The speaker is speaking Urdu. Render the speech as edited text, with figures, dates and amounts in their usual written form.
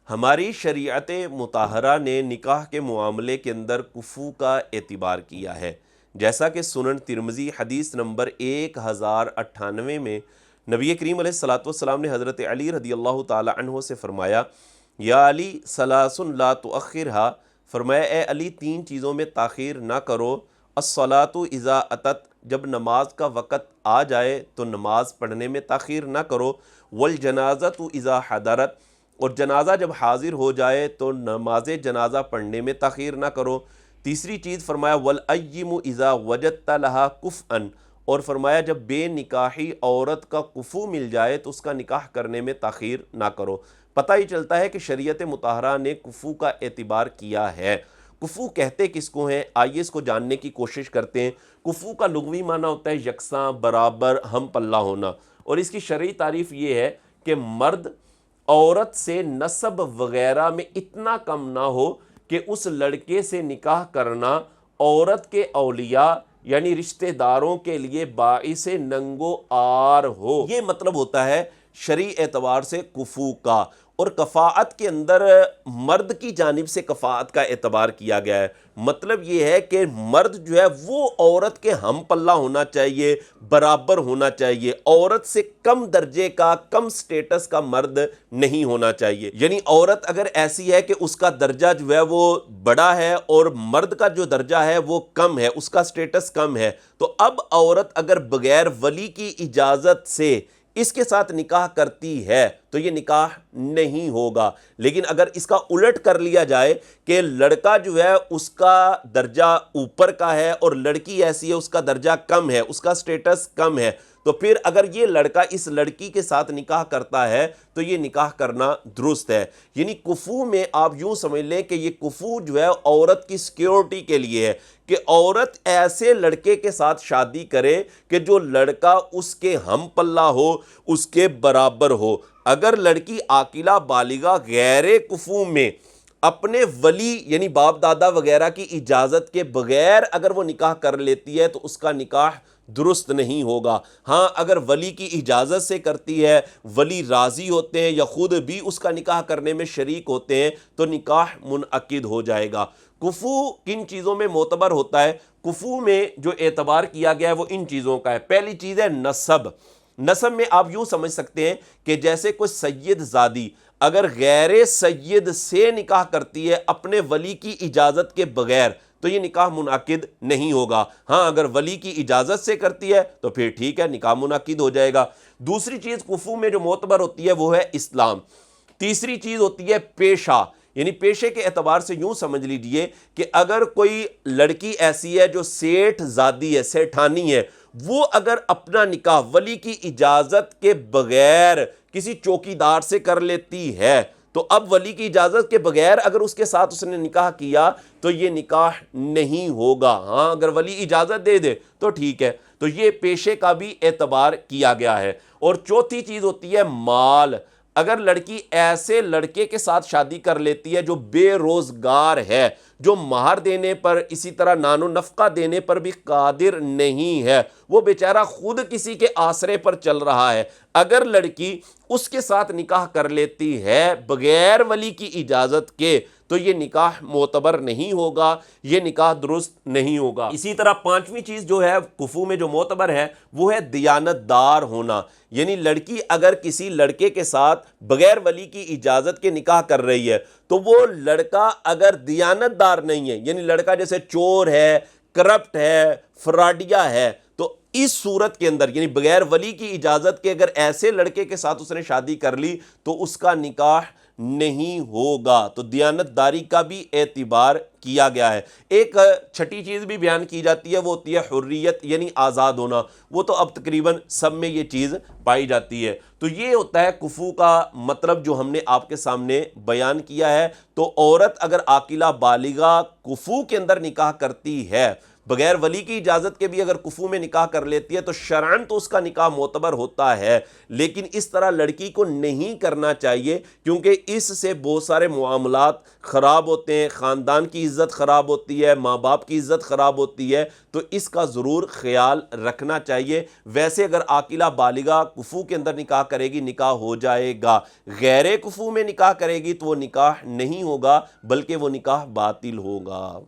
ہماری شریعت مطہرہ نے نکاح کے معاملے کے اندر کفو کا اعتبار کیا ہے، جیسا کہ سنن ترمذی حدیث نمبر 1098 میں نبی کریم علیہ الصلوۃ والسلام نے حضرت علی رضی اللہ تعالی عنہ سے فرمایا، یا علی ثلاث لا تؤخرها، فرمایا اے علی تین چیزوں میں تاخیر نہ کرو، الصلاۃ اذا اتت، جب نماز کا وقت آ جائے تو نماز پڑھنے میں تاخیر نہ کرو، والجنازۃ اذا حضرت، اور جنازہ جب حاضر ہو جائے تو نماز جنازہ پڑھنے میں تاخیر نہ کرو۔ تیسری چیز فرمایا والایم اذا وجدت لها کفءا، اور فرمایا جب بے نکاحی عورت کا کفو مل جائے تو اس کا نکاح کرنے میں تاخیر نہ کرو۔ پتہ ہی چلتا ہے کہ شریعت مطہرہ نے کفو کا اعتبار کیا ہے۔ کفو کہتے کس کو ہیں، آئیے اس کو جاننے کی کوشش کرتے ہیں۔ کفو کا لغوی معنی ہوتا ہے یکساں، برابر، ہم پلہ ہونا، اور اس کی شرعی تعریف یہ ہے کہ مرد عورت سے نسب وغیرہ میں اتنا کم نہ ہو کہ اس لڑکے سے نکاح کرنا عورت کے اولیاء یعنی رشتہ داروں کے لیے باعث ننگ و عار ہو۔ یہ مطلب ہوتا ہے شرعی اعتبار سے کفو کا، اور کفاءت کے اندر مرد کی جانب سے کفاءت کا اعتبار کیا گیا ہے۔ مطلب یہ ہے کہ مرد جو ہے وہ عورت کے ہم پلہ ہونا چاہیے، برابر ہونا چاہیے، عورت سے کم درجے کا، کم سٹیٹس کا مرد نہیں ہونا چاہیے۔ یعنی عورت اگر ایسی ہے کہ اس کا درجہ جو ہے وہ بڑا ہے اور مرد کا جو درجہ ہے وہ کم ہے، اس کا سٹیٹس کم ہے، تو اب عورت اگر بغیر ولی کی اجازت سے اس کے ساتھ نکاح کرتی ہے تو یہ نکاح نہیں ہوگا۔ لیکن اگر اس کا الٹ کر لیا جائے کہ لڑکا جو ہے اس کا درجہ اوپر کا ہے اور لڑکی ایسی ہے اس کا درجہ کم ہے، اس کا سٹیٹس کم ہے، تو پھر اگر یہ لڑکا اس لڑکی کے ساتھ نکاح کرتا ہے تو یہ نکاح کرنا درست ہے۔ یعنی کفو میں آپ یوں سمجھ لیں کہ یہ کفو جو ہے عورت کی سیکیورٹی کے لیے ہے کہ عورت ایسے لڑکے کے ساتھ شادی کرے کہ جو لڑکا اس کے ہم پلہ ہو، اس کے برابر ہو۔ اگر لڑکی عاقلہ بالغہ غیر کفو میں اپنے ولی یعنی باپ دادا وغیرہ کی اجازت کے بغیر اگر وہ نکاح کر لیتی ہے تو اس کا نکاح درست نہیں ہوگا۔ ہاں اگر ولی کی اجازت سے کرتی ہے، ولی راضی ہوتے ہیں یا خود بھی اس کا نکاح کرنے میں شریک ہوتے ہیں تو نکاح منعقد ہو جائے گا۔ کفو کن چیزوں میں معتبر ہوتا ہے؟ کفو میں جو اعتبار کیا گیا ہے وہ ان چیزوں کا ہے۔ پہلی چیز ہے نسب۔ نسب میں آپ یوں سمجھ سکتے ہیں کہ جیسے کوئی سید زادی اگر غیر سید سے نکاح کرتی ہے اپنے ولی کی اجازت کے بغیر تو یہ نکاح منعقد نہیں ہوگا۔ ہاں اگر ولی کی اجازت سے کرتی ہے تو پھر ٹھیک ہے، نکاح منعقد ہو جائے گا۔ دوسری چیز کفو میں جو معتبر ہوتی ہے وہ ہے اسلام۔ تیسری چیز ہوتی ہے پیشہ، یعنی پیشے کے اعتبار سے یوں سمجھ لیجئے کہ اگر کوئی لڑکی ایسی ہے جو سیٹھ زادی ہے، سیٹھانی ہے، وہ اگر اپنا نکاح ولی کی اجازت کے بغیر کسی چوکیدار سے کر لیتی ہے تو اب ولی کی اجازت کے بغیر اگر اس کے ساتھ اس نے نکاح کیا تو یہ نکاح نہیں ہوگا۔ ہاں اگر ولی اجازت دے دے تو ٹھیک ہے۔ تو یہ پیشے کا بھی اعتبار کیا گیا ہے۔ اور چوتھی چیز ہوتی ہے مال۔ اگر لڑکی ایسے لڑکے کے ساتھ شادی کر لیتی ہے جو بے روزگار ہے، جو مہر دینے پر، اسی طرح نان و نفقہ دینے پر بھی قادر نہیں ہے، وہ بیچارہ خود کسی کے آسرے پر چل رہا ہے، اگر لڑکی اس کے ساتھ نکاح کر لیتی ہے بغیر ولی کی اجازت کے تو یہ نکاح معتبر نہیں ہوگا، یہ نکاح درست نہیں ہوگا۔ اسی طرح پانچویں چیز جو ہے کفو میں جو معتبر ہے وہ ہے دیانت دار ہونا۔ یعنی لڑکی اگر کسی لڑکے کے ساتھ بغیر ولی کی اجازت کے نکاح کر رہی ہے تو وہ لڑکا اگر دیانت دار نہیں ہے، یعنی لڑکا جیسے چور ہے، کرپٹ ہے، فراڈیا ہے، تو اس صورت کے اندر یعنی بغیر ولی کی اجازت کے اگر ایسے لڑکے کے ساتھ اس نے شادی کر لی تو اس کا نکاح نہیں ہوگا۔ تو دیانت داری کا بھی اعتبار کیا گیا ہے۔ ایک چھٹی چیز بھی بیان کی جاتی ہے، وہ ہوتی ہے حریت یعنی آزاد ہونا۔ وہ تو اب تقریباً سب میں یہ چیز پائی جاتی ہے۔ تو یہ ہوتا ہے کفو کا مطلب جو ہم نے آپ کے سامنے بیان کیا ہے۔ تو عورت اگر عاقلہ بالغہ کفو کے اندر نکاح کرتی ہے بغیر ولی کی اجازت کے بھی اگر کفو میں نکاح کر لیتی ہے تو شرعاً تو اس کا نکاح معتبر ہوتا ہے، لیکن اس طرح لڑکی کو نہیں کرنا چاہیے، کیونکہ اس سے بہت سارے معاملات خراب ہوتے ہیں، خاندان کی عزت خراب ہوتی ہے، ماں باپ کی عزت خراب ہوتی ہے، تو اس کا ضرور خیال رکھنا چاہیے۔ ویسے اگر عاقلہ بالغہ کفو کے اندر نکاح کرے گی نکاح ہو جائے گا، غیر کفو میں نکاح کرے گی تو وہ نکاح نہیں ہوگا بلکہ وہ نکاح باطل ہوگا۔